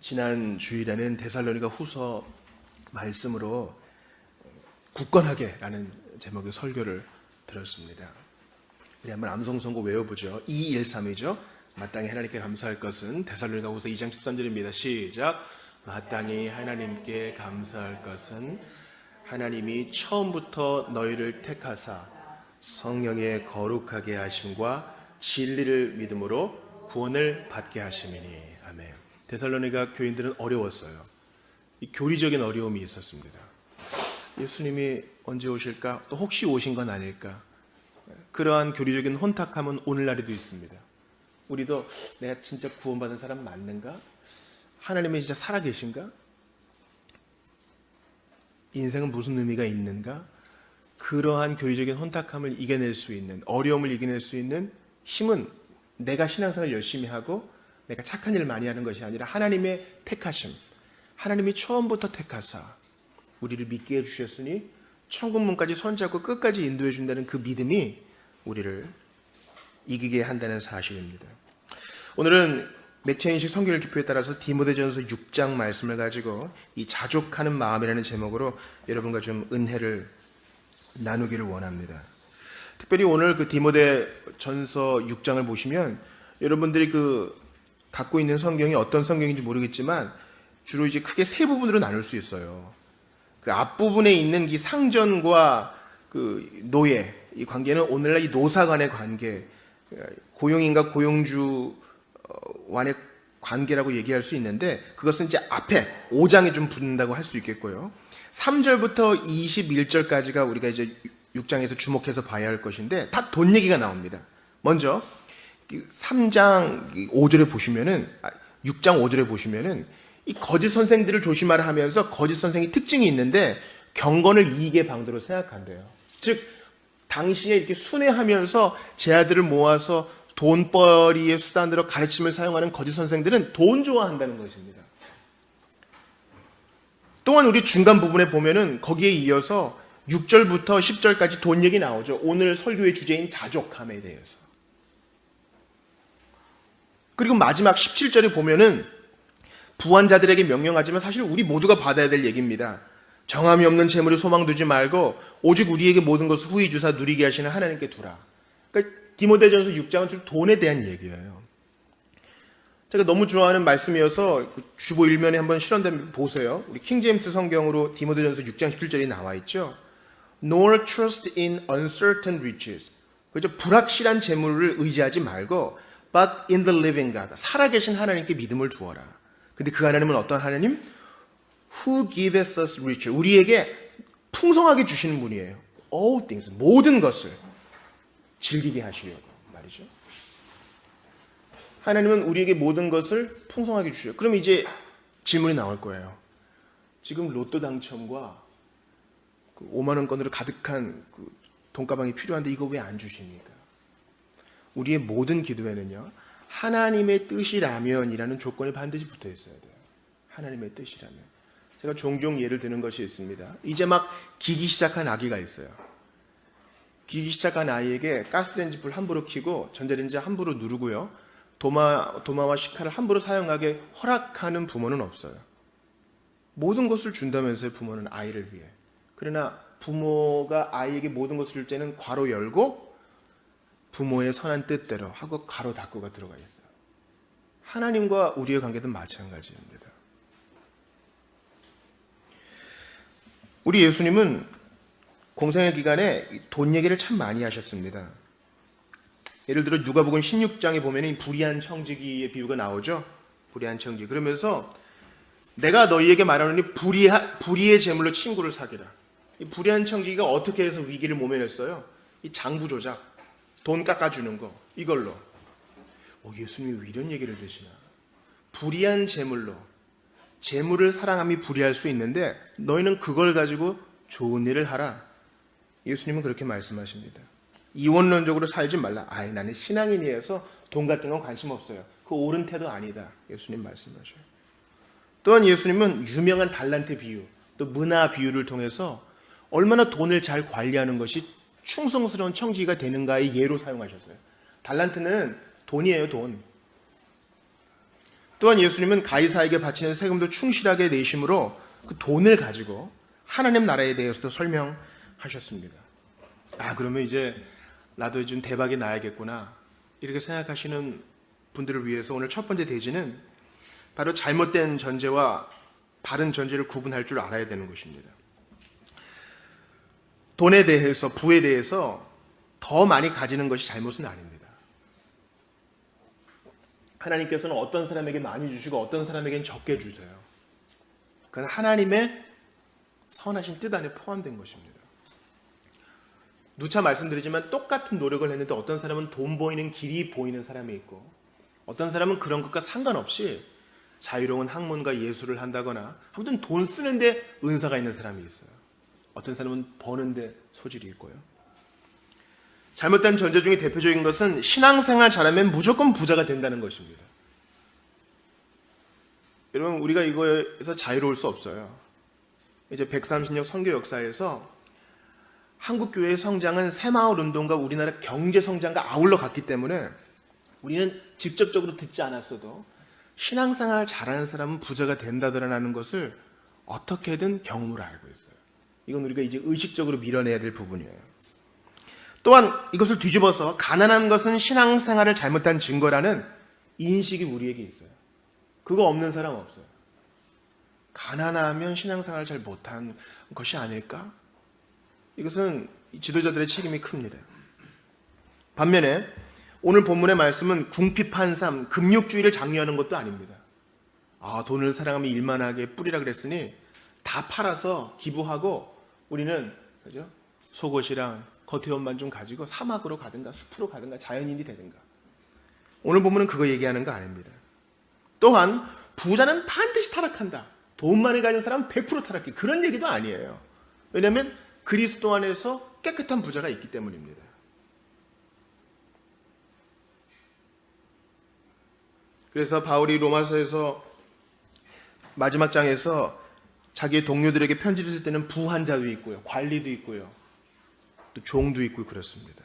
지난 주일에는 데살로니가 후서 말씀으로 굳건하게라는 제목의 설교를 들었습니다. 우리 한번 암송 선고 외워보죠. 213이죠. 마땅히 하나님께 감사할 것은 데살로니가 후서 2장 13절입니다. 시작. 마땅히 하나님께 감사할 것은 하나님이 처음부터 너희를 택하사 성령의 거룩하게 하심과 진리를 믿음으로 구원을 받게 하심이니. 아멘. 데살로니가 교인들은 어려웠어요. 이 교리적인 어려움이 있었습니다. 예수님이 언제 오실까? 또 혹시 오신 건 아닐까? 그러한 교리적인 혼탁함은 오늘날에도 있습니다. 우리도 내가 진짜 구원받은 사람 맞는가? 하나님이 진짜 살아계신가? 인생은 무슨 의미가 있는가? 그러한 교리적인 혼탁함을 이겨낼 수 있는, 어려움을 이겨낼 수 있는 힘은 내가 신앙생활을 열심히 하고 내가 착한 일을 많이 하는 것이 아니라 하나님의 택하심, 하나님이 처음부터 택하사 우리를 믿게 해주셨으니 천국문까지 손잡고 끝까지 인도해 준다는 그 믿음이 우리를 이기게 한다는 사실입니다. 오늘은 맥체인식 성경 기표에 따라서 디모데전서 6장 말씀을 가지고 이 자족하는 마음이라는 제목으로 여러분과 좀 은혜를 나누기를 원합니다. 특별히 오늘 그 디모데전서 6장을 보시면 여러분들이 갖고 있는 성경이 어떤 성경인지 모르겠지만 주로 이제 크게 세 부분으로 나눌 수 있어요. 그 앞부분에 있는 이 상전과 그 노예, 이 관계는 오늘날 이 노사 간의 관계, 고용인과 고용주 간의 관계라고 얘기할 수 있는데 그것은 이제 앞에 5장에 좀 붙는다고 할 수 있겠고요. 3절부터 21절까지가 우리가 이제 6장에서 주목해서 봐야 할 것인데 다 돈 얘기가 나옵니다. 먼저 3장 5절에 보시면은 6장 5절에 보시면은 이 거짓 선생들을 조심하라 하면서 거짓 선생의 특징이 있는데 경건을 이익의 방도로 생각한대요. 즉 당시에 이렇게 순회하면서 제 아들을 모아서 돈벌이의 수단으로 가르침을 사용하는 거짓 선생들은 돈 좋아한다는 것입니다. 또한 우리 중간 부분에 보면은 거기에 이어서 6절부터 10절까지 돈 얘기 나오죠. 오늘 설교의 주제인 자족함에 대해서. 그리고 마지막 17절에 보면은 부한자들에게 명령하지만 사실 우리 모두가 받아야 될 얘기입니다. 정함이 없는 재물에 소망 두지 말고 오직 우리에게 모든 것을 후히 주사 누리게 하시는 하나님께 두라. 그러니까 디모데전서 6장은 주로 돈에 대한 얘기예요. 제가 너무 좋아하는 말씀이어서 주보 일면에 한번 실현되면 보세요. 우리 킹제임스 성경으로 디모데전서 6장 17절이 나와 있죠. Nor trust in uncertain riches. 그죠? 불확실한 재물을 의지하지 말고 but in the living God. 살아계신 하나님께 믿음을 두어라. 근데 그 하나님은 어떤 하나님? Who gives us riches. 우리에게 풍성하게 주시는 분이에요. All things. 모든 것을 즐기게 하시려고 말이죠. 하나님은 우리에게 모든 것을 풍성하게 주셔요. 그럼 이제 질문이 나올 거예요. 지금 로또 당첨과 5만 원권으로 가득한 돈가방이 필요한데 이거 왜 안 주십니까? 우리의 모든 기도에는요. 하나님의 뜻이라면이라는 조건이 반드시 붙어 있어야 돼요. 하나님의 뜻이라면. 제가 종종 예를 드는 것이 있습니다. 이제 막 기기 시작한 아기가 있어요. 기기 시작한 아이에게 가스레인지 불 함부로 켜고 전자레인지 함부로 누르고요. 도마와 식칼을 함부로 사용하게 허락하는 부모는 없어요. 모든 것을 준다면서요. 부모는 아이를 위해. 그러나 부모가 아이에게 모든 것을 줄 때는 괄호 열고 부모의 선한 뜻대로 하고 가로 닫고가 들어가 있어요. 하나님과 우리의 관계도 마찬가지입니다. 우리 예수님은 공생의 기간에 돈 얘기를 참 많이 하셨습니다. 예를 들어 누가복음 16장에 보면 불의한 청지기의 비유가 나오죠. 불의한 청지기. 그러면서 내가 너희에게 말하노니 불의의 재물로 친구를 사귀라. 이 불의한 청지기가 어떻게 해서 위기를 모면했어요? 이 장부 조작. 돈 깎아주는 거 이걸로. 예수님이 왜 이런 얘기를 드시나. 불의한 재물로 재물을 사랑함이 불의할 수 있는데 너희는 그걸 가지고 좋은 일을 하라. 예수님은 그렇게 말씀하십니다. 이원론적으로 살지 말라. 나는 신앙인이어서 돈 같은 건 관심 없어요. 그 옳은 태도 아니다. 예수님 말씀하셔요. 또한 예수님은 유명한 달란트 비유 또 문화 비유를 통해서 얼마나 돈을 잘 관리하는 것이 충성스러운 청지기가 되는가의 예로 사용하셨어요. 달란트는 돈이에요, 돈. 또한 예수님은 가이사에게 바치는 세금도 충실하게 내심으로 그 돈을 가지고 하나님 나라에 대해서도 설명하셨습니다. 그러면 이제 나도 좀 대박이 나야겠구나 이렇게 생각하시는 분들을 위해서 오늘 첫 번째 대지는 바로 잘못된 전제와 바른 전제를 구분할 줄 알아야 되는 것입니다. 돈에 대해서, 부에 대해서 더 많이 가지는 것이 잘못은 아닙니다. 하나님께서는 어떤 사람에게 많이 주시고 어떤 사람에게는 적게 주세요. 그건 하나님의 선하신 뜻 안에 포함된 것입니다. 누차 말씀드리지만 똑같은 노력을 했는데 어떤 사람은 돈 보이는 길이 보이는 사람이 있고 어떤 사람은 그런 것과 상관없이 자유로운 학문과 예술을 한다거나 아무튼 돈 쓰는데 은사가 있는 사람이 있어요. 어떤 사람은 버는데 소질이 있고요. 잘못된 전제 중에 대표적인 것은 신앙생활 잘하면 무조건 부자가 된다는 것입니다. 여러분, 우리가 이거에서 자유로울 수 없어요. 이제 130년 선교 역사에서 한국교회의 성장은 새마을 운동과 우리나라 경제 성장과 아울러 갔기 때문에 우리는 직접적으로 듣지 않았어도 신앙생활 잘하는 사람은 부자가 된다더라는 것을 어떻게든 경험으로 알고 있어요. 이건 우리가 이제 의식적으로 밀어내야 될 부분이에요. 또한 이것을 뒤집어서 가난한 것은 신앙생활을 잘못한 증거라는 인식이 우리에게 있어요. 그거 없는 사람 없어요. 가난하면 신앙생활을 잘 못한 것이 아닐까? 이것은 지도자들의 책임이 큽니다. 반면에 오늘 본문의 말씀은 궁핍한 삶, 금욕주의를 장려하는 것도 아닙니다. 돈을 사랑하면 일만하게 뿌리라 그랬으니 다 팔아서 기부하고 우리는 그죠? 속옷이랑 겉옷만 좀 가지고 사막으로 가든가 숲으로 가든가 자연인이 되든가. 오늘 본문은 그거 얘기하는 거 아닙니다. 또한 부자는 반드시 타락한다. 돈 많이 가진 사람은 100% 타락해. 그런 얘기도 아니에요. 왜냐하면 그리스도 안에서 깨끗한 부자가 있기 때문입니다. 그래서 바울이 로마서에서 마지막 장에서 자기의 동료들에게 편지를 쓸 때는 부한 자도 있고요. 관리도 있고요. 또 종도 있고 그렇습니다.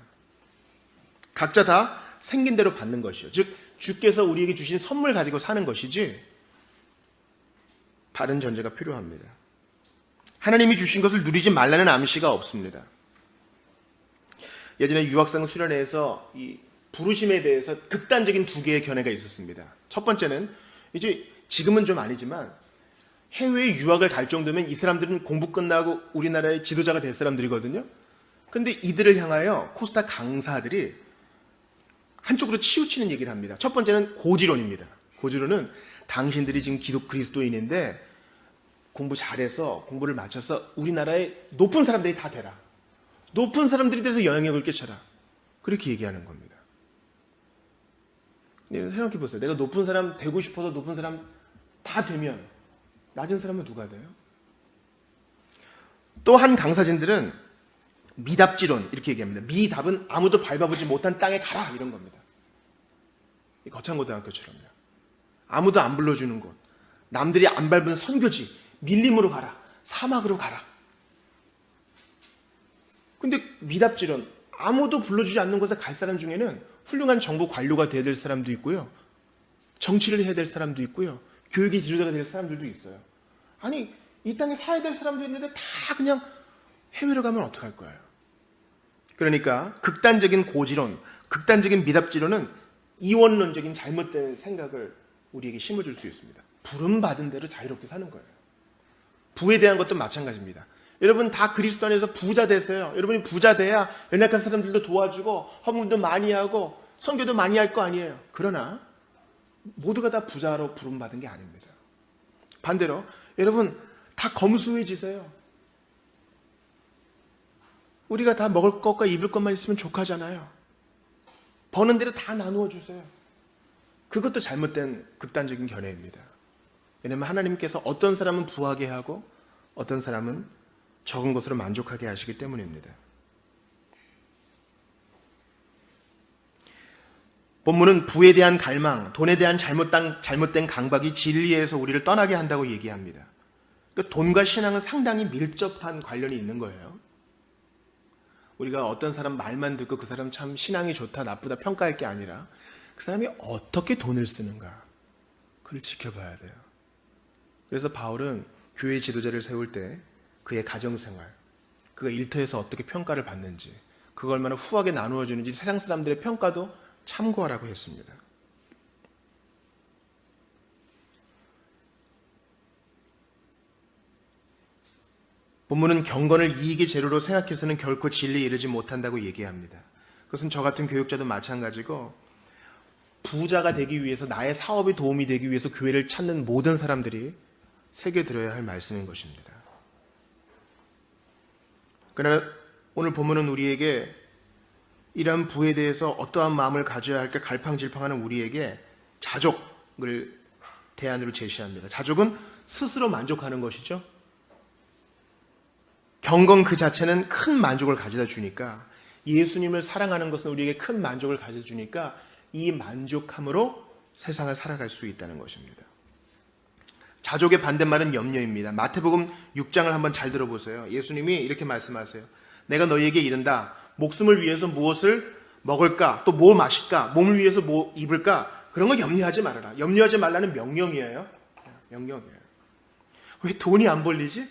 각자 다 생긴 대로 받는 것이요. 즉 주께서 우리에게 주신 선물 가지고 사는 것이지 바른 전제가 필요합니다. 하나님이 주신 것을 누리지 말라는 암시가 없습니다. 예전에 유학생 수련회에서 이 부르심에 대해서 극단적인 두 개의 견해가 있었습니다. 첫 번째는 이제 지금은 좀 아니지만 해외에 유학을 갈 정도면 이 사람들은 공부 끝나고 우리나라의 지도자가 될 사람들이거든요. 근데 이들을 향하여 코스타 강사들이 한쪽으로 치우치는 얘기를 합니다. 첫 번째는 고지론입니다. 고지론은 당신들이 지금 그리스도인인데 공부 잘해서 공부를 마쳐서 우리나라의 높은 사람들이 다 되라. 높은 사람들이 돼서 영향력을 끼쳐라. 그렇게 얘기하는 겁니다. 생각해 보세요. 내가 높은 사람 되고 싶어서 높은 사람 다 되면 낮은 사람은 누가 돼요? 또 한 강사진들은 미답지론 이렇게 얘기합니다. 미답은 아무도 밟아보지 못한 땅에 가라 이런 겁니다. 거창고등학교처럼요. 아무도 안 불러주는 곳, 남들이 안 밟은 선교지, 밀림으로 가라, 사막으로 가라. 근데 미답지론, 아무도 불러주지 않는 곳에 갈 사람 중에는 훌륭한 정부 관료가 돼야 될 사람도 있고요. 정치를 해야 될 사람도 있고요. 교육의 지도자가 될 사람들도 있어요. 아니 이 땅에 살아야 될 사람도 있는데 다 그냥 해외로 가면 어떡할 거예요? 그러니까 극단적인 고지론, 극단적인 미답지론은 이원론적인 잘못된 생각을 우리에게 심어줄 수 있습니다. 부름받은 대로 자유롭게 사는 거예요. 부에 대한 것도 마찬가지입니다. 여러분 다 그리스도 안에서 부자 되세요. 여러분이 부자 돼야 연약한 사람들도 도와주고 헌금도 많이 하고 선교도 많이 할 거 아니에요. 그러나 모두가 다 부자로 부름받은 게 아닙니다. 반대로 여러분 다 검소해지세요. 우리가 다 먹을 것과 입을 것만 있으면 족하잖아요. 버는 대로 다 나누어 주세요. 그것도 잘못된 극단적인 견해입니다. 왜냐하면 하나님께서 어떤 사람은 부하게 하고 어떤 사람은 적은 것으로 만족하게 하시기 때문입니다. 본문은 부에 대한 갈망, 돈에 대한 잘못된 강박이 진리에서 우리를 떠나게 한다고 얘기합니다. 그러니까 돈과 신앙은 상당히 밀접한 관련이 있는 거예요. 우리가 어떤 사람 말만 듣고 그 사람 참 신앙이 좋다 나쁘다 평가할 게 아니라 그 사람이 어떻게 돈을 쓰는가, 그를 지켜봐야 돼요. 그래서 바울은 교회 지도자를 세울 때 그의 가정생활, 그가 일터에서 어떻게 평가를 받는지, 그걸 얼마나 후하게 나누어 주는지 세상 사람들의 평가도 참고하라고 했습니다. 본문은 경건을 이익의 재료로 생각해서는 결코 진리에 이르지 못한다고 얘기합니다. 그것은 저 같은 교육자도 마찬가지고, 부자가 되기 위해서, 나의 사업에 도움이 되기 위해서 교회를 찾는 모든 사람들이 새겨들어야 할 말씀인 것입니다. 그러나 오늘 본문은 우리에게 이러한 부에 대해서 어떠한 마음을 가져야 할까 갈팡질팡하는 우리에게 자족을 대안으로 제시합니다. 자족은 스스로 만족하는 것이죠. 경건 그 자체는 큰 만족을 가져다 주니까, 예수님을 사랑하는 것은 우리에게 큰 만족을 가져다 주니까 이 만족함으로 세상을 살아갈 수 있다는 것입니다. 자족의 반대말은 염려입니다. 마태복음 6장을 한번 잘 들어보세요. 예수님이 이렇게 말씀하세요. 내가 너희에게 이른다. 목숨을 위해서 무엇을 먹을까? 또 뭐 마실까? 몸을 위해서 뭐 입을까? 그런 거 염려하지 말아라. 염려하지 말라는 명령이에요. 명령이에요. 왜 돈이 안 벌리지?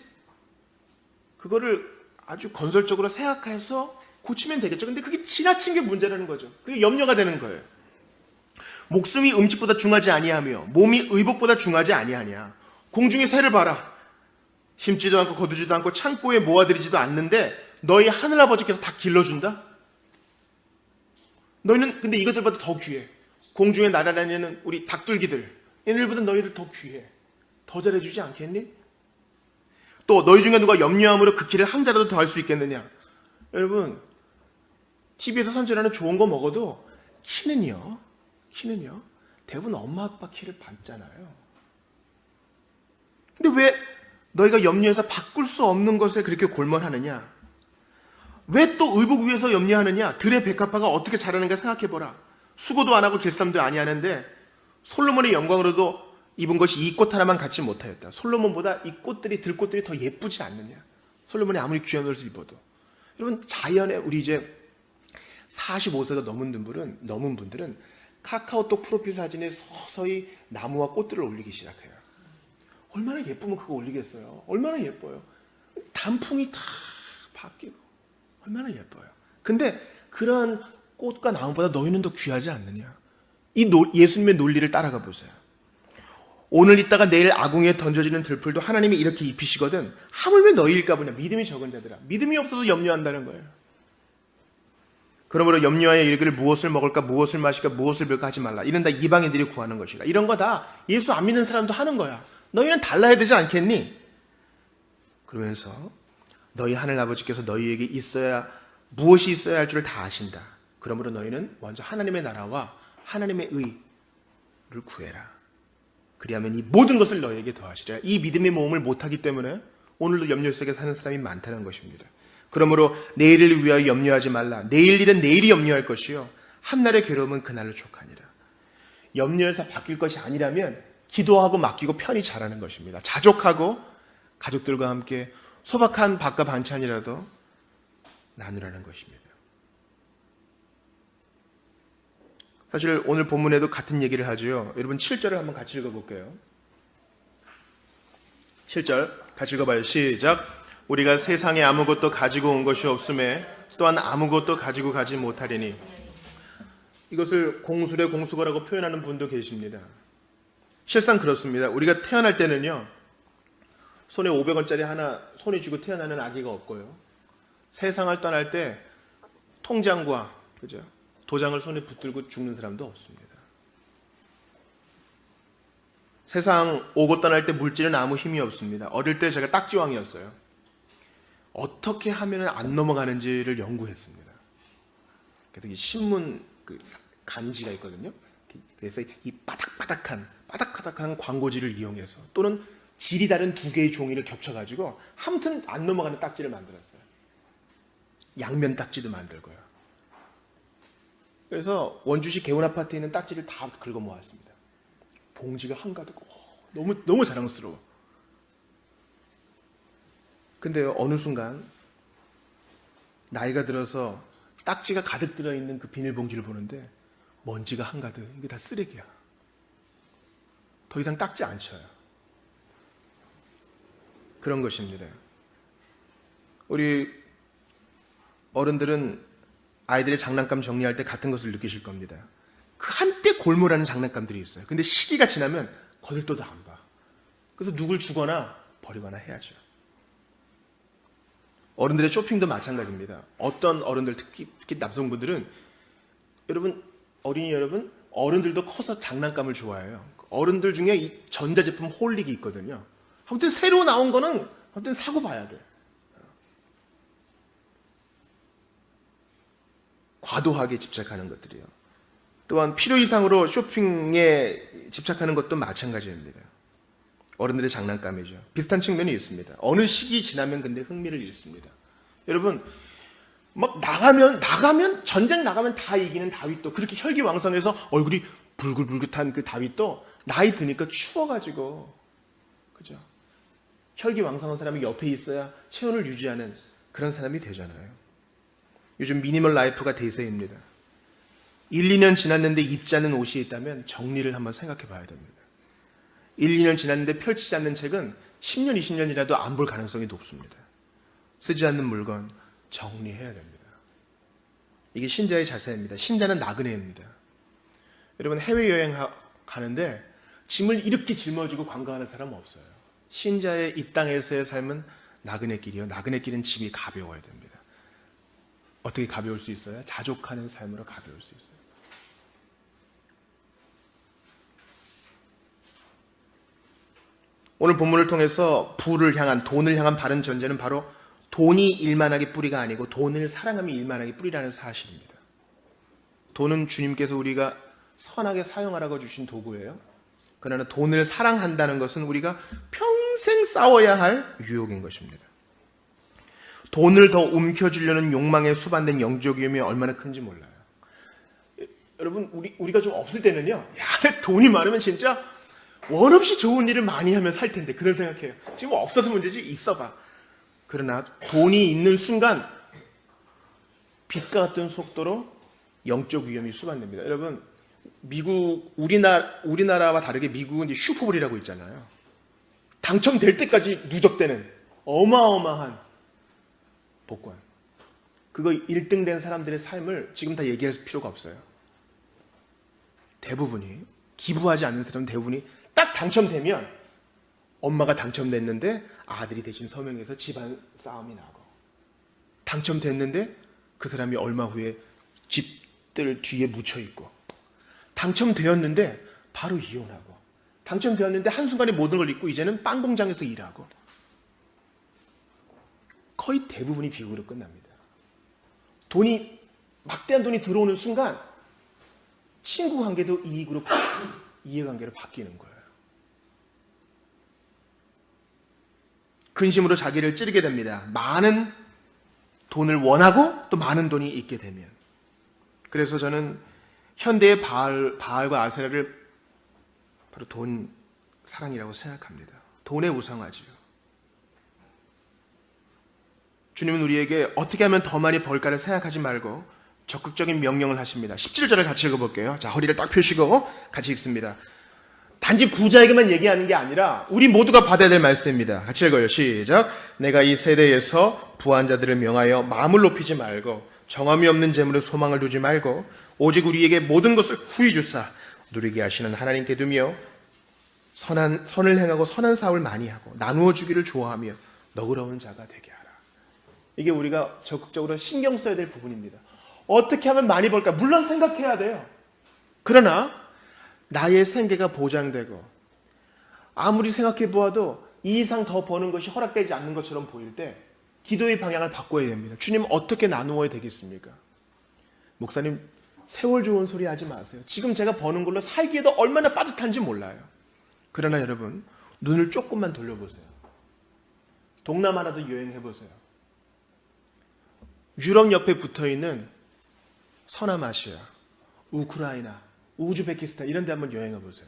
그거를 아주 건설적으로 생각해서 고치면 되겠죠. 근데 그게 지나친 게 문제라는 거죠. 그게 염려가 되는 거예요. 목숨이 음식보다 중하지 아니하며 몸이 의복보다 중하지 아니하냐. 공중의 새를 봐라. 심지도 않고 거두지도 않고 창고에 모아들이지도 않는데 너희 하늘아버지께서 다 길러준다? 너희는 근데 이것들보다 더 귀해. 공중에 날아다니는 우리 닭둘기들, 얘네들보다 너희들 더 귀해. 더 잘해주지 않겠니? 또 너희 중에 누가 염려함으로 그 길을 한 자라도 더 할 수 있겠느냐? 여러분, TV에서 선전하는 좋은 거 먹어도 키는요 대부분 엄마 아빠 키를 밟잖아요. 근데 왜 너희가 염려해서 바꿀 수 없는 것에 그렇게 골몰하느냐? 왜 또 의복 위해서 염려하느냐? 들의 백합화가 어떻게 자라는가 생각해보라. 수고도 안 하고 길쌈도 아니하는데 솔로몬의 영광으로도 입은 것이 이 꽃 하나만 갖지 못하였다. 솔로몬보다 이 꽃들이, 들꽃들이 더 예쁘지 않느냐? 솔로몬이 아무리 귀한 옷을 입어도. 여러분, 자연에 우리 이제 45세가 넘은 분들은 카카오톡 프로필 사진에 서서히 나무와 꽃들을 올리기 시작해요. 얼마나 예쁘면 그거 올리겠어요? 얼마나 예뻐요? 단풍이 다 바뀌고 얼마나 예뻐요. 근데 그러한 꽃과 나무보다 너희는 더 귀하지 않느냐? 이 예수님의 논리를 따라가 보세요. 오늘 있다가 내일 아궁이에 던져지는 들풀도 하나님이 이렇게 입히시거든. 하물며 너희일까 보냐. 믿음이 적은 자들아. 믿음이 없어서 염려한다는 거예요. 그러므로 염려하여 이르기를 무엇을 먹을까, 무엇을 마실까, 무엇을 별까 하지 말라. 이런 다 이방인들이 구하는 것이라. 이런 거 다 예수 안 믿는 사람도 하는 거야. 너희는 달라야 되지 않겠니? 그러면서 너희 하늘 아버지께서 너희에게 무엇이 있어야 할 줄을 다 아신다. 그러므로 너희는 먼저 하나님의 나라와 하나님의 의를 구해라. 그리하면 이 모든 것을 너희에게 더하시리라. 이 믿음의 모험을 못하기 때문에 오늘도 염려 속에 사는 사람이 많다는 것입니다. 그러므로 내일을 위하여 염려하지 말라. 내일 일은 내일이 염려할 것이요 한날의 괴로움은 그날로 족하니라. 염려해서 바뀔 것이 아니라면 기도하고 맡기고 편히 자라는 것입니다. 자족하고 가족들과 함께 소박한 밥과 반찬이라도 나누라는 것입니다. 사실 오늘 본문에도 같은 얘기를 하죠. 여러분 7절을 한번 같이 읽어볼게요. 7절 같이 읽어봐요. 시작. 우리가 세상에 아무것도 가지고 온 것이 없음에 또한 아무것도 가지고 가지 못하리니. 이것을 공술의 공수거라고 표현하는 분도 계십니다. 실상 그렇습니다. 우리가 태어날 때는요, 손에 500원짜리 하나 손에 쥐고 태어나는 아기가 없고요, 세상을 떠날 때 통장과 그죠? 도장을 손에 붙들고 죽는 사람도 없습니다. 세상 오고 떠날 때 물질은 아무 힘이 없습니다. 어릴 때 제가 딱지왕이었어요. 어떻게 하면 안 넘어가는지를 연구했습니다. 그래서 이 신문 간지가 있거든요. 그래서 이 바닥바닥한 광고지를 이용해서 또는 질이 다른 두 개의 종이를 겹쳐가지고 아무튼 안 넘어가는 딱지를 만들었어요. 양면 딱지도 만들고요. 그래서 원주시 개운 아파트에 있는 딱지를 다 긁어 모았습니다. 봉지가 한가득. 너무 자랑스러워. 근데 어느 순간 나이가 들어서 딱지가 가득 들어있는 그 비닐봉지를 보는데 먼지가 한가득. 이게 다 쓰레기야. 더 이상 닦지 않쳐요. 그런 것입니다. 우리 어른들은 아이들의 장난감 정리할 때 같은 것을 느끼실 겁니다. 그 한때 골몰하는 장난감들이 있어요. 근데 시기가 지나면 거들떠도 안 봐. 그래서 누굴 주거나 버리거나 해야죠. 어른들의 쇼핑도 마찬가지입니다. 어떤 어른들, 특히 남성분들은, 여러분, 어린이 여러분, 어른들도 커서 장난감을 좋아해요. 어른들 중에 이 전자제품 홀릭이 있거든요. 아무튼 새로 나온 거는 아무튼 사고 봐야 돼. 과도하게 집착하는 것들이요. 또한 필요 이상으로 쇼핑에 집착하는 것도 마찬가지입니다. 어른들의 장난감이죠. 비슷한 측면이 있습니다. 어느 시기 지나면 근데 흥미를 잃습니다. 여러분, 막 나가면 전쟁 나가면 다 이기는 다윗도 그렇게 혈기왕성해서 얼굴이 불긋불긋한 그 다윗도 나이 드니까 추워가지고, 그죠? 혈기왕성한 사람이 옆에 있어야 체온을 유지하는 그런 사람이 되잖아요. 요즘 미니멀 라이프가 대세입니다. 1, 2년 지났는데 입지 않는 옷이 있다면 정리를 한번 생각해 봐야 됩니다. 1, 2년 지났는데 펼치지 않는 책은 10년, 20년이라도 안 볼 가능성이 높습니다. 쓰지 않는 물건 정리해야 됩니다. 이게 신자의 자세입니다. 신자는 나그네입니다. 여러분, 해외여행 가는데 짐을 이렇게 짊어지고 관광하는 사람은 없어요. 신자의 이 땅에서의 삶은 나그네길이요. 나그네길은 짐이 가벼워야 됩니다. 어떻게 가벼울 수 있어요? 자족하는 삶으로 가벼울 수 있어요. 오늘 본문을 통해서 돈을 향한 바른 전제는 바로 돈이 일만하게 뿌리가 아니고 돈을 사랑함이 일만하게 뿌리라는 사실입니다. 돈은 주님께서 우리가 선하게 사용하라고 주신 도구예요. 그러나 돈을 사랑한다는 것은 우리가 평생 싸워야 할 유혹인 것입니다. 돈을 더 움켜쥐려는 욕망에 수반된 영적 위험이 얼마나 큰지 몰라요. 여러분, 우리가 좀 없을 때는요, 야, 돈이 많으면 진짜 원 없이 좋은 일을 많이 하면 살 텐데, 그런 생각해요. 지금 없어서 문제지, 있어봐. 그러나 돈이 있는 순간 빛과 같은 속도로 영적 위험이 수반됩니다. 여러분, 우리나라와 다르게 미국은 이제 슈퍼볼이라고 있잖아요. 당첨될 때까지 누적되는 어마어마한 복권. 그거 1등 된 사람들의 삶을 지금 다 얘기할 필요가 없어요. 대부분이, 기부하지 않는 사람은 대부분이 딱 당첨되면 엄마가 당첨됐는데 아들이 대신 서명해서 집안 싸움이 나고, 당첨됐는데 그 사람이 얼마 후에 집들 뒤에 묻혀있고, 당첨되었는데 바로 이혼하고, 당첨되었는데 한순간에 모든 걸 잊고 이제는 빵 공장에서 일하고, 거의 대부분이 비극으로 끝납니다. 막대한 돈이 들어오는 순간 친구 관계도 이해관계로 바뀌는 거예요. 근심으로 자기를 찌르게 됩니다. 많은 돈을 원하고 또 많은 돈이 있게 되면. 그래서 저는 현대의 바알과 아세라를 바로 돈 사랑이라고 생각합니다. 돈에 우상하지요. 주님은 우리에게 어떻게 하면 더 많이 벌까를 생각하지 말고 적극적인 명령을 하십니다. 17절을 같이 읽어볼게요. 자, 허리를 딱 펴시고 같이 읽습니다. 단지 부자에게만 얘기하는 게 아니라 우리 모두가 받아야 될 말씀입니다. 같이 읽어요. 시작. 내가 이 세대에서 부한 자들을 명하여 마음을 높이지 말고 정함이 없는 재물에 소망을 두지 말고 오직 우리에게 모든 것을 후히 주사 누리게 하시는 하나님께 두며 선을 행하고 선한 사업을 많이 하고 나누어 주기를 좋아하며 너그러운 자가 되게 하라. 이게 우리가 적극적으로 신경 써야 될 부분입니다. 어떻게 하면 많이 벌까? 물론 생각해야 돼요. 그러나 나의 생계가 보장되고 아무리 생각해 보아도 이 이상 더 버는 것이 허락되지 않는 것처럼 보일 때 기도의 방향을 바꿔야 됩니다. 주님, 어떻게 나누어야 되겠습니까? 목사님, 세월 좋은 소리 하지 마세요. 지금 제가 버는 걸로 살기에도 얼마나 빠듯한지 몰라요. 그러나 여러분, 눈을 조금만 돌려보세요. 동남아라도 여행해보세요. 유럽 옆에 붙어있는 서남아시아, 우크라이나, 우즈베키스탄 이런 데 한번 여행해 보세요.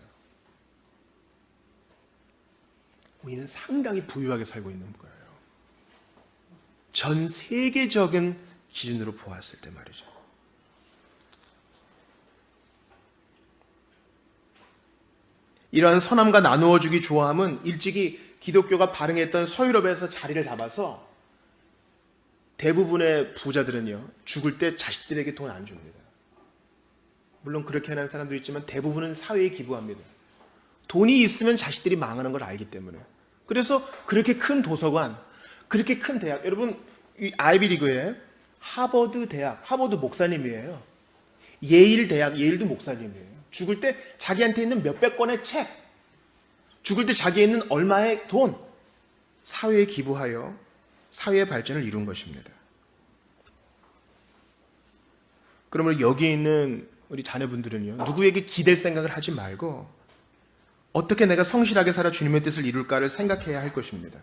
우리는 상당히 부유하게 살고 있는 거예요. 전 세계적인 기준으로 보았을 때 말이죠. 이러한 선함과 나누어주기 좋아함은 일찍이 기독교가 발흥했던 서유럽에서 자리를 잡아서 대부분의 부자들은요, 죽을 때 자식들에게 돈 안 줍니다. 물론 그렇게 하는 사람도 있지만 대부분은 사회에 기부합니다. 돈이 있으면 자식들이 망하는 걸 알기 때문에. 그래서 그렇게 큰 도서관, 그렇게 큰 대학, 여러분 이 아이비리그에 하버드 대학, 하버드 목사님이에요. 예일 대학, 예일도 목사님이에요. 죽을 때 자기한테 있는 몇백 권의 책, 죽을 때 자기에 있는 얼마의 돈, 사회에 기부하여 사회의 발전을 이룬 것입니다. 그러면 여기에 있는 우리 자녀분들은요, 누구에게 기댈 생각을 하지 말고 어떻게 내가 성실하게 살아 주님의 뜻을 이룰까를 생각해야 할 것입니다.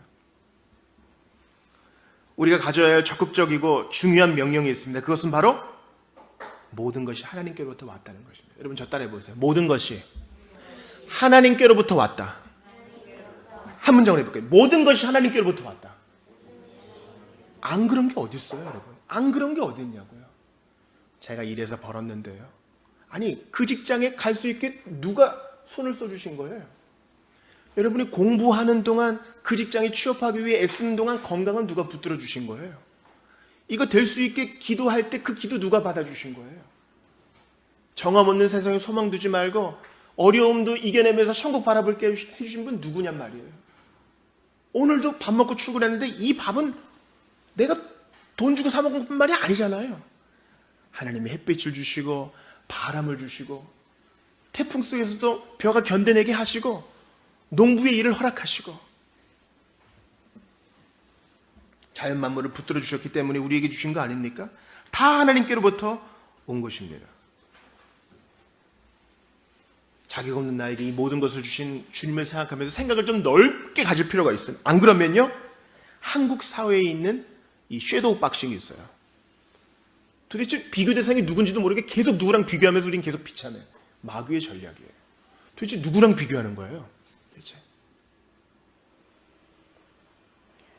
우리가 가져야 할 적극적이고 중요한 명령이 있습니다. 그것은 바로 모든 것이 하나님께로부터 왔다는 것입니다. 여러분 저 따라해 보세요. 모든 것이 하나님께로부터 왔다. 한 문장으로 해볼게요. 모든 것이 하나님께로부터 왔다. 안 그런 게 어디 있어요, 여러분? 안 그런 게 어디 있냐고요? 제가 일해서 벌었는데요. 아니, 그 직장에 갈 수 있게 누가 손을 써주신 거예요? 여러분이 공부하는 동안 그 직장에 취업하기 위해 애쓰는 동안 건강은 누가 붙들어 주신 거예요? 이거 될 수 있게 기도할 때 그 기도 누가 받아주신 거예요? 정함 없는 세상에 소망 두지 말고 어려움도 이겨내면서 천국 바라볼게 해주신 분 누구냔 말이에요. 오늘도 밥 먹고 출근했는데 이 밥은 내가 돈 주고 사 먹은 말이 아니잖아요. 하나님이 햇빛을 주시고 바람을 주시고 태풍 속에서도 벼가 견뎌내게 하시고 농부의 일을 허락하시고 자연 만물을 붙들어 주셨기 때문에 우리에게 주신 거 아닙니까? 다 하나님께로부터 온 것입니다. 자격 없는 나에게 이 모든 것을 주신 주님을 생각하면서 생각을 좀 넓게 가질 필요가 있어요. 안 그러면요, 한국 사회에 있는 이 섀도우 박싱이 있어요. 도대체 비교 대상이 누군지도 모르게 계속 누구랑 비교하면서 우리는 계속 비참해요. 마귀의 전략이에요. 도대체 누구랑 비교하는 거예요? 도대체.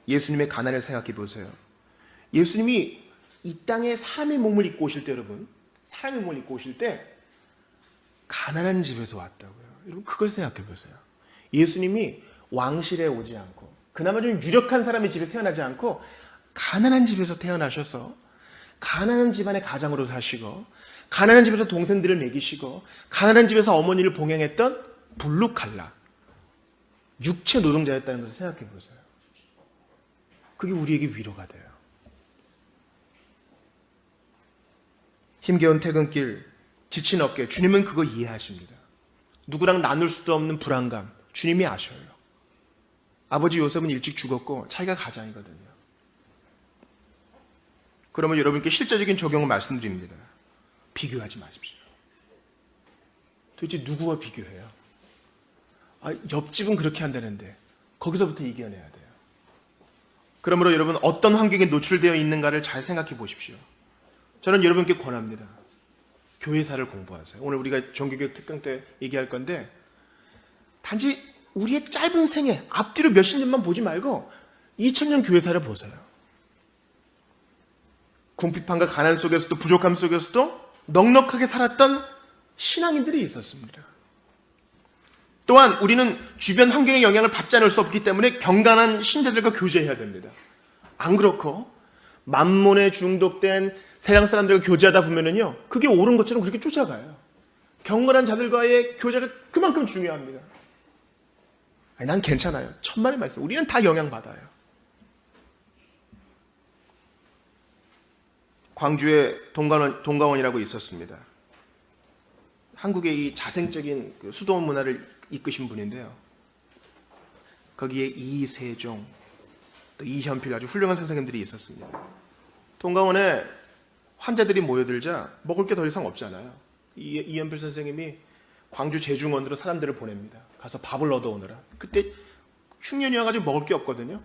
예수님의 가난을 생각해 보세요. 예수님이 이 땅에 사람의 몸을 입고 오실 때, 여러분, 사람의 몸을 입고 오실 때 가난한 집에서 왔다고요. 여러분 그걸 생각해 보세요. 예수님이 왕실에 오지 않고 그나마 좀 유력한 사람의 집에 태어나지 않고 가난한 집에서 태어나셔서 가난한 집안의 가장으로 사시고 가난한 집에서 동생들을 먹이시고 가난한 집에서 어머니를 봉양했던 블루칼라 육체 노동자였다는 것을 생각해 보세요. 그게 우리에게 위로가 돼요. 힘겨운 퇴근길, 지친 어깨, 주님은 그거 이해하십니다. 누구랑 나눌 수도 없는 불안감, 주님이 아셔요. 아버지 요셉은 일찍 죽었고 자기가 가장이거든요. 그러면 여러분께 실제적인 적용을 말씀드립니다. 비교하지 마십시오. 도대체 누구와 비교해요? 옆집은 그렇게 한다는데 거기서부터 이겨내야 돼요. 그러므로 여러분 어떤 환경에 노출되어 있는가를 잘 생각해 보십시오. 저는 여러분께 권합니다. 교회사를 공부하세요. 오늘 우리가 종교교육 특강 때 얘기할 건데 단지 우리의 짧은 생애 앞뒤로 몇십 년만 보지 말고 2000년 교회사를 보세요. 궁핍함과 가난 속에서도 부족함 속에서도 넉넉하게 살았던 신앙인들이 있었습니다. 또한 우리는 주변 환경의 영향을 받지 않을 수 없기 때문에 경건한 신자들과 교제해야 됩니다. 안 그렇고 만몬에 중독된 세상 사람들과 교제하다 보면은요, 그게 옳은 것처럼 그렇게 쫓아가요. 경건한 자들과의 교제가 그만큼 중요합니다. 난 괜찮아요. 천만의 말씀. 우리는 다 영향받아요. 광주에 동가원이라고 있었습니다. 한국의 이 자생적인 그 수도원 문화를 이끄신 분인데요. 거기에 이세종, 또 이현필 아주 훌륭한 선생님들이 있었습니다. 동가원에 환자들이 모여들자 먹을 게 더 이상 없잖아요. 이현필 선생님이 광주 제중원으로 사람들을 보냅니다. 가서 밥을 얻어오느라. 그때 흉년이 와가지고 먹을 게 없거든요.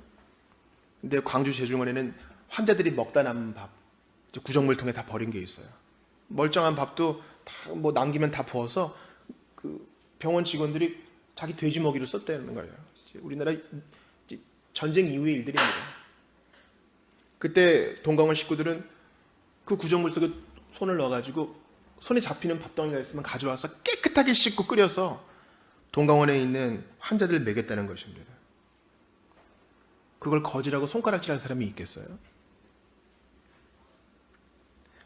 근데 광주 제중원에는 환자들이 먹다 남은 밥, 구정물 통에 다 버린 게 있어요. 멀쩡한 밥도 다 뭐 남기면 다 부어서 그 병원 직원들이 자기 돼지 먹이로 썼다는 거예요. 우리나라 전쟁 이후의 일들입니다. 그때 동가원 식구들은 그 구정물 속에 손을 넣어가지고 손에 잡히는 밥덩이가 있으면 가져와서 깨끗하게 씻고 끓여서 동강원에 있는 환자들을 먹였다는 것입니다. 그걸 거지라고 손가락질할 사람이 있겠어요?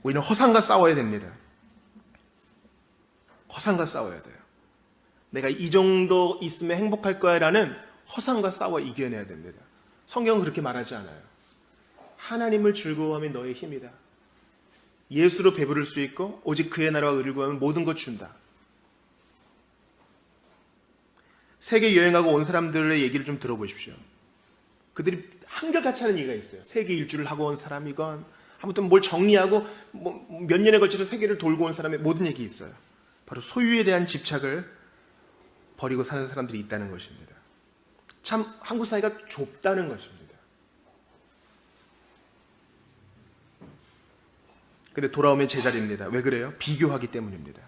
우리는 허상과 싸워야 됩니다. 허상과 싸워야 돼요. 내가 이 정도 있으면 행복할 거야 라는 허상과 싸워 이겨내야 됩니다. 성경은 그렇게 말하지 않아요. 하나님을 즐거워하면 너의 힘이다. 예수로 배부를 수 있고 오직 그의 나라와 의를 구하면 모든 것 준다. 세계 여행하고 온 사람들의 얘기를 좀 들어보십시오. 그들이 한결같이 하는 얘기가 있어요. 세계 일주를 하고 온 사람이건 아무튼 뭘 정리하고 몇 년에 걸쳐서 세계를 돌고 온 사람의 모든 얘기 있어요. 바로 소유에 대한 집착을 버리고 사는 사람들이 있다는 것입니다. 참 한국 사회가 좁다는 것입니다. 근데 돌아오면 제자리입니다. 왜 그래요? 비교하기 때문입니다.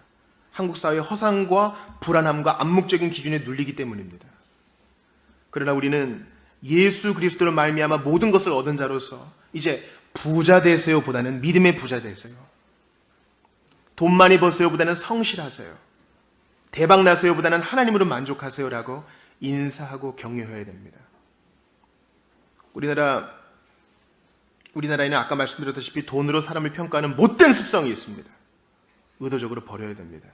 한국 사회의 허상과 불안함과 암묵적인 기준에 눌리기 때문입니다. 그러나 우리는 예수 그리스도를 말미암아 모든 것을 얻은 자로서 이제 부자 되세요 보다는 믿음의 부자 되세요. 돈 많이 버세요 보다는 성실하세요. 대박 나세요 보다는 하나님으로 만족하세요라고 인사하고 격려해야 됩니다. 우리나라에는 아까 말씀드렸다시피 돈으로 사람을 평가하는 못된 습성이 있습니다. 의도적으로 버려야 됩니다.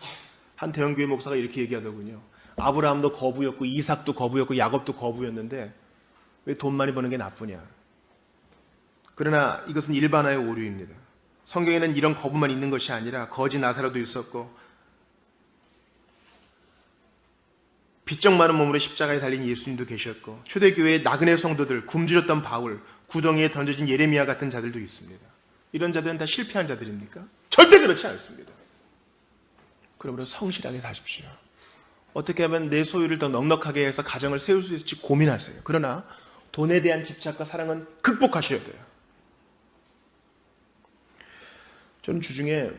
한 대형교회 목사가 이렇게 얘기하더군요. 아브라함도 거부였고 이삭도 거부였고 야곱도 거부였는데 왜 돈 많이 버는 게 나쁘냐. 그러나 이것은 일반화의 오류입니다. 성경에는 이런 거부만 있는 것이 아니라 거지 나사로도 있었고 비쩍 마른 몸으로 십자가에 달린 예수님도 계셨고 초대교회의 나그네 성도들, 굶주렸던 바울, 구덩이에 던져진 예레미야 같은 자들도 있습니다. 이런 자들은 다 실패한 자들입니까? 절대 그렇지 않습니다. 그러므로 성실하게 사십시오. 어떻게 하면 내 소유를 더 넉넉하게 해서 가정을 세울 수 있을지 고민하세요. 그러나 돈에 대한 집착과 사랑은 극복하셔야 돼요. 저는 주중에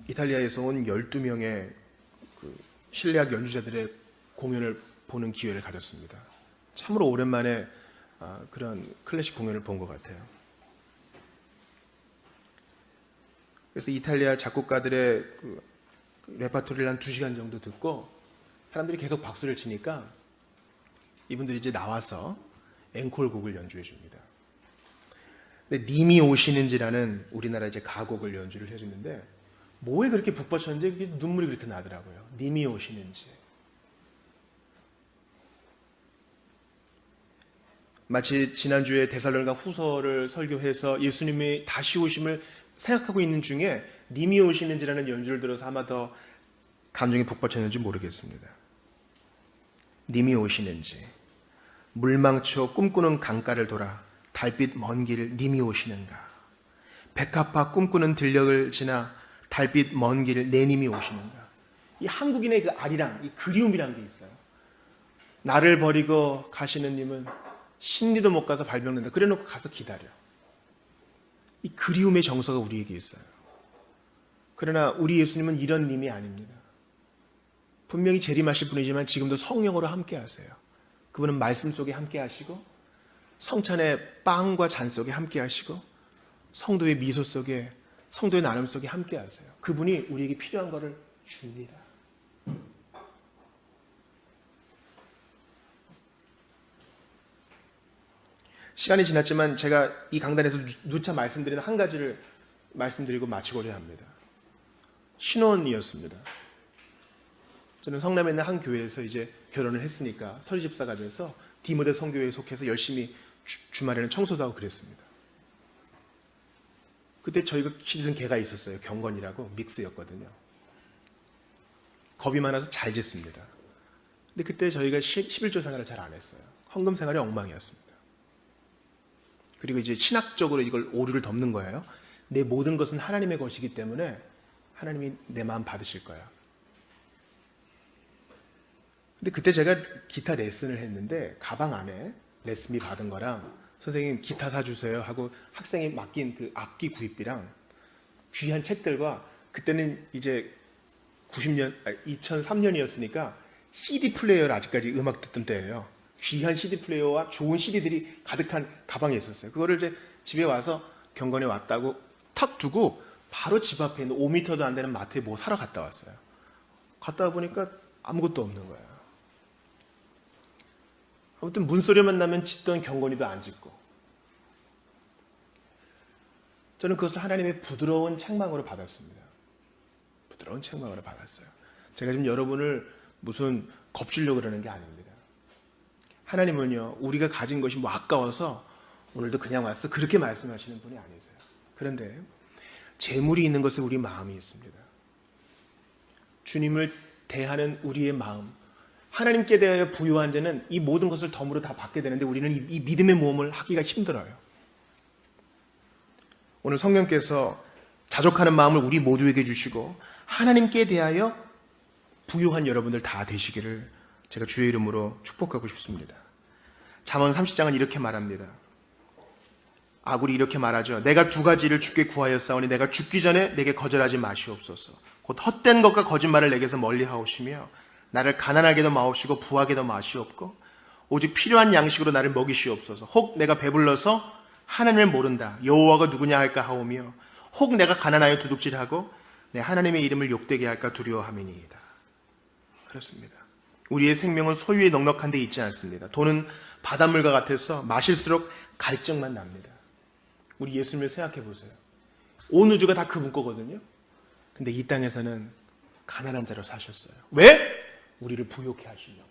이탈리아에서 온 12명의 실내악 연주자들의 공연을 보는 기회를 가졌습니다. 참으로 오랜만에 그런 클래식 공연을 본 것 같아요. 그래서 이탈리아 작곡가들의 레파토리를 한 2시간 정도 듣고 사람들이 계속 박수를 치니까 이분들이 이제 나와서 앵콜곡을 연주해 줍니다. 근데 님이 오시는지라는 우리나라 이제 가곡을 연주를 해주는데 뭐에 그렇게 북받쳤는지 눈물이 그렇게 나더라고요. 님이 오시는지. 마치 지난주에 데살로니가 후서를 설교해서 예수님이 다시 오심을 생각하고 있는 중에 님이 오시는지라는 연주를 들어서 아마 더 감정이 북받쳤는지 모르겠습니다. 님이 오시는지. 물망쳐 꿈꾸는 강가를 돌아 달빛 먼 길을 님이 오시는가. 백합화 꿈꾸는 들녘을 지나 달빛 먼 길을 내 님이 오시는가. 이 한국인의 그 아리랑, 이 그리움이라는 게 있어요. 나를 버리고 가시는 님은 신리도 못 가서 발병된다. 그래놓고 가서 기다려. 이 그리움의 정서가 우리에게 있어요. 그러나 우리 예수님은 이런 님이 아닙니다. 분명히 재림하실 분이지만 지금도 성령으로 함께 하세요. 그분은 말씀 속에 함께 하시고 성찬의 빵과 잔 속에 함께 하시고 성도의 미소 속에 성도의 나눔 속에 함께 하세요. 그분이 우리에게 필요한 것을 줍니다. 시간이 지났지만 제가 이 강단에서 누차 말씀드리는 한 가지를 말씀드리고 마치고자 합니다. 신혼이었습니다. 저는 성남에 있는 한 교회에서 이제 결혼을 했으니까 서리집사가 돼서 디모데 성교회에 속해서 열심히 주말에는 청소도 하고 그랬습니다. 그때 저희가 키우는 개가 있었어요. 경건이라고 믹스였거든요. 겁이 많아서 잘 짖습니다. 근데 그때 저희가 11조 생활을 잘 안 했어요. 헌금 생활이 엉망이었습니다. 그리고 이제 신학적으로 이걸 오류를 덮는 거예요. 내 모든 것은 하나님의 것이기 때문에 하나님이 내 마음 받으실 거야. 근데 그때 제가 기타 레슨을 했는데 가방 안에 레슨비 받은 거랑 선생님 기타 사주세요 하고 학생이 맡긴 그 악기 구입비랑 귀한 책들과 그때는 이제 2003년이었으니까 CD 플레이어를 아직까지 음악 듣던 때예요. 귀한 CD 플레이어와 좋은 CD들이 가득한 가방에 있었어요. 그거를 이제 집에 와서 경건에 왔다고 탁 두고 바로 집 앞에 있는 5m도 안 되는 마트에 뭐 사러 갔다 왔어요. 갔다 보니까 아무것도 없는 거야. 아무튼 문소리만 나면 짖던 경건이도 안 짖고. 저는 그것을 하나님의 부드러운 책망으로 받았습니다. 부드러운 책망으로 받았어요. 제가 지금 여러분을 무슨 겁주려고 그러는 게 아닙니다. 하나님은요, 우리가 가진 것이 뭐 아까워서 오늘도 그냥 왔어, 그렇게 말씀하시는 분이 아니세요. 그런데 재물이 있는 것에 우리 마음이 있습니다. 주님을 대하는 우리의 마음, 하나님께 대하여 부유한 자는 이 모든 것을 덤으로 다 받게 되는데 우리는 이 믿음의 모험을 하기가 힘들어요. 오늘 성령께서 자족하는 마음을 우리 모두에게 주시고 하나님께 대하여 부유한 여러분들 다 되시기를 제가 주의 이름으로 축복하고 싶습니다. 잠언 30장은 이렇게 말합니다. 아굴이 이렇게 말하죠. 내가 두 가지를 주께 구하였사오니 내가 죽기 전에 내게 거절하지 마시옵소서. 곧 헛된 것과 거짓말을 내게서 멀리하옵시며 나를 가난하게도 마옵시고 부하게도 마시옵고 오직 필요한 양식으로 나를 먹이시옵소서. 혹 내가 배불러서 하나님을 모른다. 여호와가 누구냐 할까 하오며 혹 내가 가난하여 도둑질하고 내 하나님의 이름을 욕되게 할까 두려워함이니이다. 그렇습니다. 우리의 생명은 소유에 넉넉한 데 있지 않습니다. 돈은 바닷물과 같아서 마실수록 갈증만 납니다. 우리 예수님을 생각해 보세요. 온 우주가 다 그분 거거든요. 근데 이 땅에서는 가난한 자로 사셨어요. 왜? 우리를 부욕해 하시려고.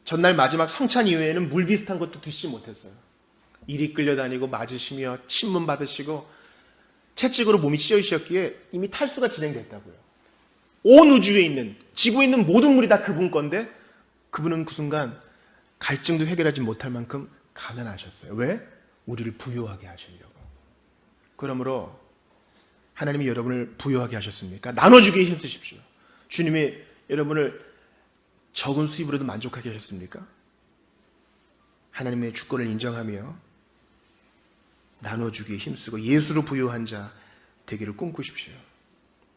전날 마지막 성찬 이후에는 물 비슷한 것도 드시지 못했어요. 이리 끌려다니고 맞으시며 신문 받으시고 채찍으로 몸이 찢어지셨기에 이미 탈수가 진행됐다고요. 온 우주에 있는, 지구에 있는 모든 물이 다 그분 건데 그분은 그 순간 갈증도 해결하지 못할 만큼 가난하셨어요. 왜? 우리를 부유하게 하시려고. 그러므로 하나님이 여러분을 부유하게 하셨습니까? 나눠주기에 힘쓰십시오. 주님이 여러분을 적은 수입으로도 만족하게 하셨습니까? 하나님의 주권을 인정하며 나눠주기에 힘쓰고 예수로 부유한 자 되기를 꿈꾸십시오.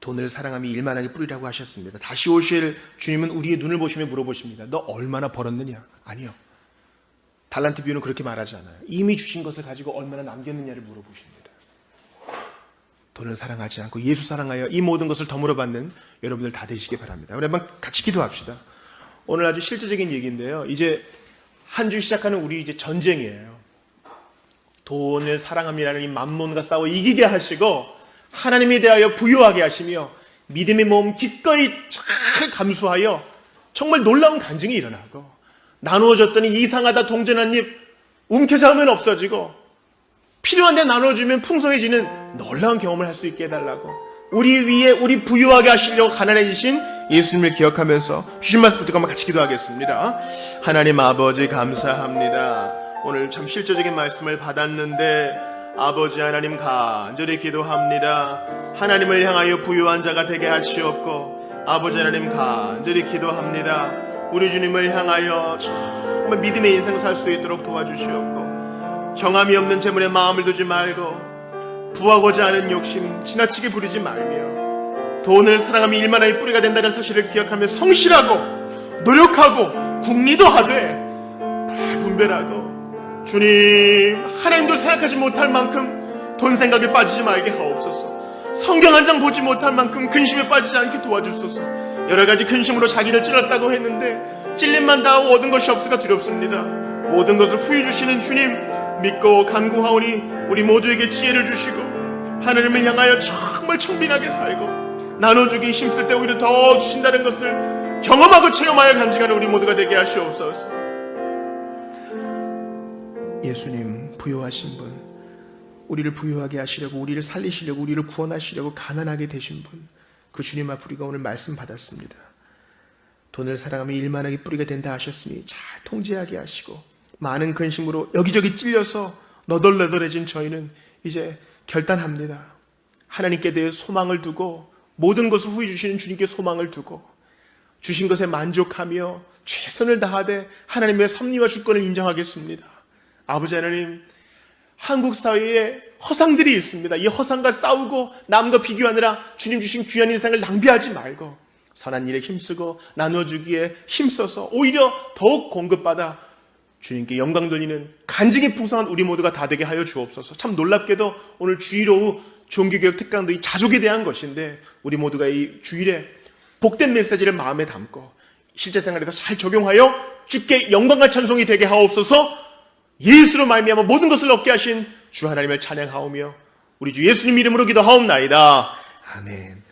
돈을 사랑하며 일만하게 뿌리라고 하셨습니다. 다시 오실 주님은 우리의 눈을 보시며 물어보십니다. 너 얼마나 벌었느냐? 아니요. 달란트 비유는 그렇게 말하지 않아요. 이미 주신 것을 가지고 얼마나 남겼느냐를 물어보십니다. 돈을 사랑하지 않고 예수 사랑하여 이 모든 것을 덤으로 받는 여러분들 다 되시기 바랍니다. 우리 한번 같이 기도합시다. 오늘 아주 실제적인 얘기인데요. 이제 한 주 시작하는 우리 이제 전쟁이에요. 돈을 사랑함이라는 이 만몬과 싸워 이기게 하시고 하나님에 대하여 부유하게 하시며 믿음의 몸 기꺼이 잘 감수하여 정말 놀라운 간증이 일어나고 나누어졌더니 이상하다 동전한 입 움켜잡으면 없어지고 필요한 데 나눠주면 풍성해지는 놀라운 경험을 할 수 있게 해달라고 우리 위에 우리 부유하게 하시려고 가난해지신 예수님을 기억하면서 주신 말씀 붙들고 한번 같이 기도하겠습니다. 하나님 아버지 감사합니다. 오늘 참 실제적인 말씀을 받았는데 아버지 하나님 간절히 기도합니다. 하나님을 향하여 부유한 자가 되게 하시옵고 아버지 하나님 간절히 기도합니다. 우리 주님을 향하여 정말 믿음의 인생을 살 수 있도록 도와주시옵고 정함이 없는 재물에 마음을 두지 말고 부하고자 하는 욕심 지나치게 부리지 말며 돈을 사랑하며 일만하여 뿌리가 된다는 사실을 기억하며 성실하고 노력하고 궁리도 하되 분별하고 주님 하나님도 생각하지 못할 만큼 돈 생각에 빠지지 말게 하옵소서. 성경 한 장 보지 못할 만큼 근심에 빠지지 않게 도와주소서. 여러가지 근심으로 자기를 찔렀다고 했는데 찔림만 당하고 얻은 것이 없으니까 두렵습니다. 모든 것을 후히 주시는 주님 믿고 간구하오니 우리 모두에게 지혜를 주시고 하나님을 향하여 정말 청빈하게 살고 나눠주기 힘쓸 때 오히려 더 주신다는 것을 경험하고 체험하여 간증하는 우리 모두가 되게 하시옵소서. 예수님 부유하신 분, 우리를 부유하게 하시려고 우리를 살리시려고 우리를 구원하시려고 가난하게 되신 분, 그 주님 앞에 우리가 오늘 말씀 받았습니다. 돈을 사랑하며 일만하게 뿌리가 된다 하셨으니 잘 통제하게 하시고 많은 근심으로 여기저기 찔려서 너덜너덜해진 저희는 이제 결단합니다. 하나님께 대해 소망을 두고 모든 것을 후히 주시는 주님께 소망을 두고 주신 것에 만족하며 최선을 다하되 하나님의 섭리와 주권을 인정하겠습니다. 아버지 하나님, 한국 사회에 허상들이 있습니다. 이 허상과 싸우고 남과 비교하느라 주님 주신 귀한 인생을 낭비하지 말고 선한 일에 힘쓰고 나눠주기에 힘써서 오히려 더욱 공급받아 주님께 영광 돌리는 간증이 풍성한 우리 모두가 다 되게 하여 주옵소서. 참 놀랍게도 오늘 주일 오후 종교개혁 특강도 이 자족에 대한 것인데 우리 모두가 이 주일에 복된 메시지를 마음에 담고 실제 생활에서 잘 적용하여 주께 영광과 찬송이 되게 하옵소서. 예수로 말미암아 모든 것을 얻게 하신 주 하나님을 찬양하오며 우리 주 예수님 이름으로 기도하옵나이다. 아멘.